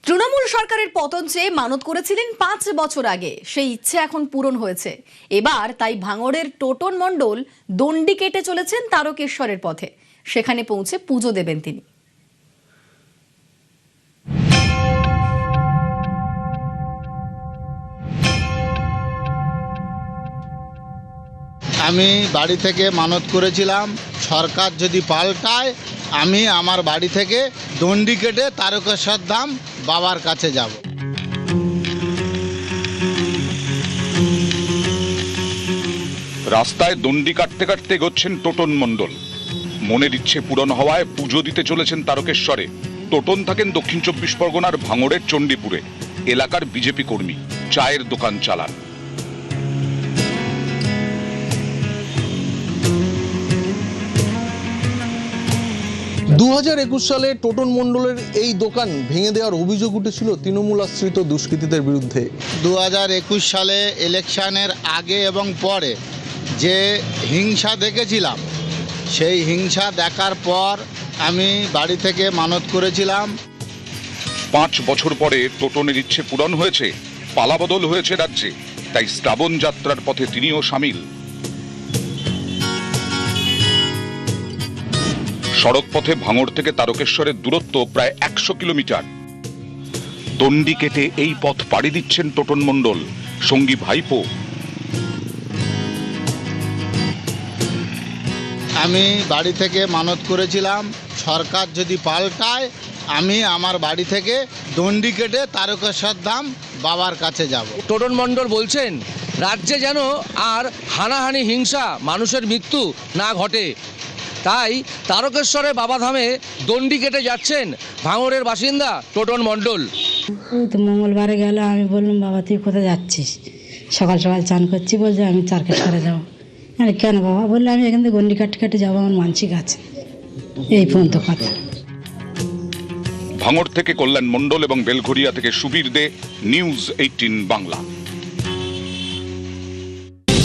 তৃণমূল সরকারের পতন চেয়ে মানত করেছিলেন 5 বছর আগে, সেই ইচ্ছে এখন পূরণ হয়েছে। এবার তাই ভাঙড়ের টোটন মণ্ডল দণ্ডি কেটে চলেছেন তারকেশ্বরের পথে। সেখানে পৌঁছে পুজো দেবেন তিনি। আমি বাড়ি থেকে মানত করেছিলাম, সরকার যদি পাল্টায় আমি আমার বাড়ি থেকে দণ্ডি কেটে তারকেশ্বর ধাম বাবার কাছে যাব। রাস্তায় দণ্ডি কাটতে কাটতে এগোচ্ছেন টোটন মণ্ডল। মনের ইচ্ছে পূরণ হওয়ায় পুজো দিতে চলেছেন তারকেশ্বরে। টোটন থাকেন দক্ষিণ 24 পরগনার ভাঙড়ের চণ্ডীপুরে। এলাকার বিজেপি কর্মী, চায়ের দোকান চালান। দু 2021 সালে টোটন মণ্ডলের এই দোকান ভেঙে দেওয়ার অভিযোগ উঠেছিল তৃণমূল আশ্রিত দুষ্কৃতীদের বিরুদ্ধে। 2021 সালে ইলেকশনের আগে এবং পরে যে হিংসা দেখেছিলাম, সেই হিংসা দেখার পর আমি বাড়ি থেকে মানত করেছিলাম। 5 বছর পরে টোটনের ইচ্ছে পূরণ হয়েছে, পালাবদল হয়েছে রাজ্যে। তাই শ্রাবণ যাত্রার পথে তিনিও সামিল। সড়ক পথে ভাঙড় থেকে তারকেশ্বরের দূরত্ব প্রায় 100 কিলোমিটার। দণ্ডি কেটে এই পথ পাড়ি দিচ্ছেন টোটন মণ্ডল, সঙ্গী ভাইপো। আমি বাড়ি থেকে মানত করেছিলাম, সরকার যদি পাল্টায় আমি আমার বাড়ি থেকে দণ্ডি কেটে তারকেশ্বর ধাম বাবার কাছে যাব। টোটন মণ্ডল বলছেন রাজ্যে যেন আর হানাহানি, হিংসা, মানুষের মৃত্যু না ঘটে। তাই তারকেশ্বরে বাবাধামে দণ্ডি কেটে যাচ্ছেন ভাঙড়ের বাসিন্দা টোটন মণ্ডল। তো মঙ্গলবারে গেল, আমি বললাম বাবা তুই কোথায় যাচ্ছিস? সকাল সকাল চান করছি, বলছে আমি তারকেশ্বরে যাবো। আরে কেন বাবা? বললে আমি এখান থেকে গন্ডি কাটে কাটে যাবো, আমার মানসিক আছে। এই পর্যন্ত কথা। ভাঙড় থেকে কল্যাণ মণ্ডল এবং বেলঘরিয়া থেকে সুবীর দে, নিউজ 18 বাংলা।